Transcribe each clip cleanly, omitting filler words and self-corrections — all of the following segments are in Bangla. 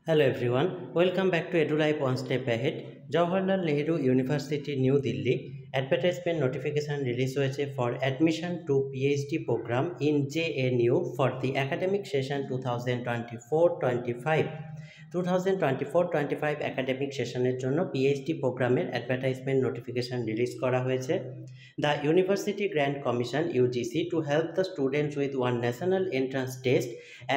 Hello everyone, welcome back to EduLife One Step Ahead. Jawaharlal Nehru University, New Delhi. Advertisement notification release হয়েছে for admission to PhD program in JNU for the academic session 2024-25. 2024-25 academic সেশনের জন্য পিএইচডি প্রোগ্রামের অ্যাডভার্টাইজমেন্ট নোটিফিকেশন রিলিজ করা হয়েছে। The university grant commission UGC to help the students with one national entrance test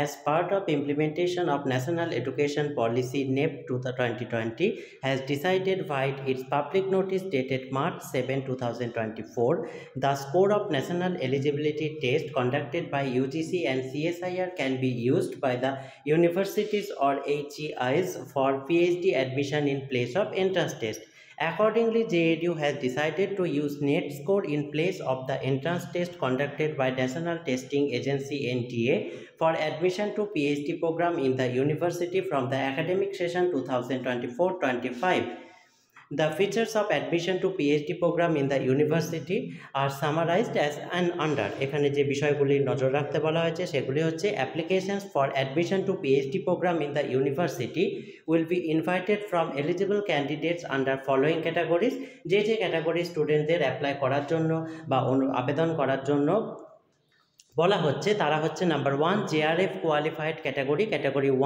as part of implementation of National Education Policy NEP 2020 has decided via its public notice dated March 7, 2024, the score of National Eligibility Test conducted by UGC and CSIR can be used by the universities or HEIs for PhD admission in place of entrance test. Accordingly, JNU has decided to use NET score in place of the entrance test conducted by National Testing Agency NTA for admission to PhD program in the university from the academic session 2024-25. The features of admission to PhD program in the university are summarized as an under. এখানে যে বিষয়গুলি নজর রাখতে বলা হয়েছে সেগুলি হচ্ছে applications for admission to PhD program in the university will be invited from eligible candidates under following categories. যে ক্যাটাগরি স্টুডেন্টদের অ্যাপ্লাই করার জন্য বা আবেদন করার জন্য বলা হচ্ছে তারা হচ্ছে number 1 JRF qualified category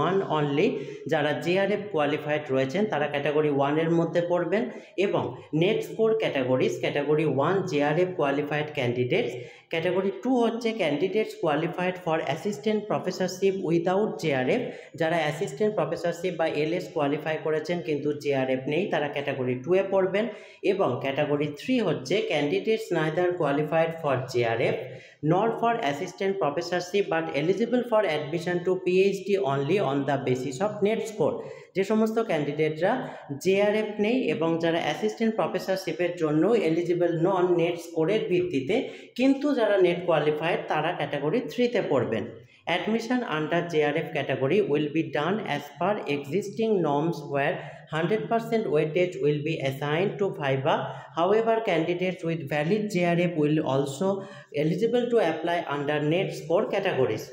1 only. যারা জেআরএফ কোয়ালিফাইড রয়েছেন তারা ক্যাটাগরি 1 এর মধ্যে পড়বেন এবং net score category 1 JRF qualified candidates. Category 2 হচ্ছে candidates qualified for assistant professorship without JRF. যারা অ্যাসিস্ট্যান্ট প্রফেসরশিপ বা এলএস কোয়ালিফাই করেছেন কিন্তু জেআরএফ নেই তারা ক্যাটাগরি 2 এ পড়বেন। এবং ক্যাটাগরি 3 হচ্ছে candidates neither qualified for JRF nor for assistant professorship but eligible for admission to PhD only on the basis of net score. যে সমস্ত ক্যান্ডিডেটরা জেআরএফ নেই এবং যারা অ্যাসিস্ট্যান্ট প্রফেসরশিপের জন্য এলিজিবল নন নেট স্কোরের ভিত্তিতে কিন্তু যারা নেট কোয়ালিফাইড তারা ক্যাটাগরি 3 তে পড়বেন। Admission under JRF category will be done as per existing norms where 100% weightage will be assigned to viva. However, candidates with valid JRF will also eligible to apply under net score categories.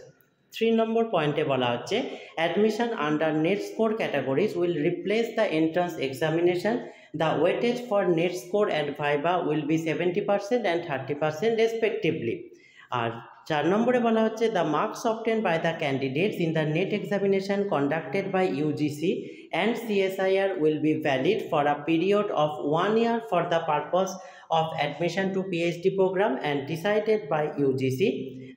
3 নম্বর পয়েন্টে বলা হচ্ছে admission under net score categories will replace the entrance examination. The weightage for net score and viva will be 70% and 30% respectively. আর 4 নম্বরে বলা হচ্ছে the marks obtained by the candidates in the NET examination conducted by UGC and CSIR will be valid for a period of 1 year for the purpose of admission to PhD program and decided by UGC.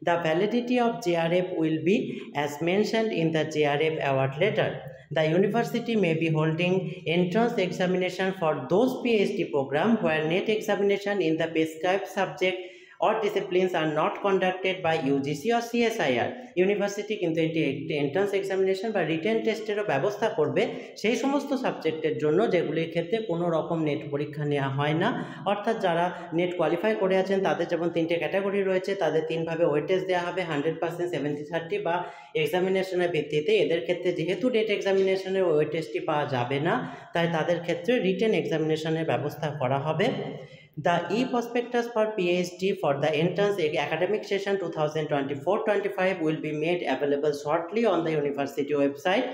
The validity of JRF will be as mentioned in the JRF award letter. The university may be holding entrance examination for those PhD programs where NET examination in the prescribed subject or disciplines are not conducted by UGC or CSIR. University কিন্তু এটি এন্ট্রান্স এক্সামিনেশন বা রিটেন টেস্টেরও ব্যবস্থা করবে সেই সমস্ত সাবজেক্টের জন্য যেগুলির ক্ষেত্রে কোনো রকম নেট পরীক্ষা নেওয়া হয় না। অর্থাৎ যারা নেট কোয়ালিফাই করে আছেন তাদের যেমন 3টে ক্যাটাগরি রয়েছে তাদের 3ভাবে ওয়েটেজ দেওয়া হবে 100%, 70-30 বা এক্সামিনেশনের ভিত্তিতে। এদের ক্ষেত্রে যেহেতু নেট এক্সামিনেশনের ওয়েটেজটি পাওয়া যাবে না তাই তাদের ক্ষেত্রে রিটেন এক্সামিনেশনের ব্যবস্থা করা হবে। The e-prospectus for PhD for the entrance academic session 2024-25 will be made available shortly on the university website.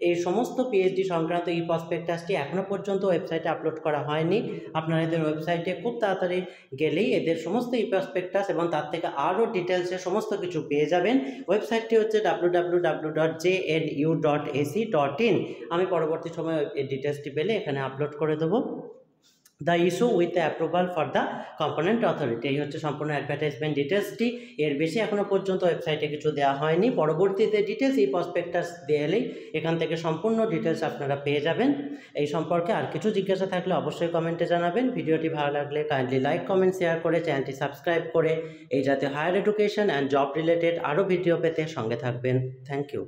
এই সমস্ত পিএইচডি সংক্রান্ত ই প্রসপেক্টাসটি এখনও পর্যন্ত ওয়েবসাইটে আপলোড করা হয়নি। আপনারা এদের ওয়েবসাইটে খুব তাড়াতাড়ি গেলেই এদের সমস্ত ই প্রসপেক্টাস এবং তার থেকে আরও ডিটেলসে সমস্ত কিছু পেয়ে যাবেন। ওয়েবসাইটটি হচ্ছে www.jnu.ac.in। আমি পরবর্তী সময়ে এই ডিটেলসটি পেলে এখানে আপলোড করে দেবো। The issue with the approval for the component authority এই হচ্ছে সম্পূর্ণ অ্যাডভার্টাইজমেন্ট ডিটেলসটি। এর বেশি এখনও পর্যন্ত ওয়েবসাইটে কিছু দেওয়া হয়নি। পরবর্তীতে ডিটেলস এই প্রসপেক্টাস দিলেই এখান থেকে সম্পূর্ণ ডিটেলস আপনারা পেয়ে যাবেন। এই সম্পর্কে আর কিছু জিজ্ঞাসা থাকলে অবশ্যই কমেন্টে জানাবেন। ভিডিওটি ভালো লাগলে কাইন্ডলি লাইক, কমেন্ট, শেয়ার করে চ্যানেলটি সাবস্ক্রাইব করে এই জাতীয় higher education and job related আরও ভিডিও পেতে সঙ্গে থাকবেন। Thank you.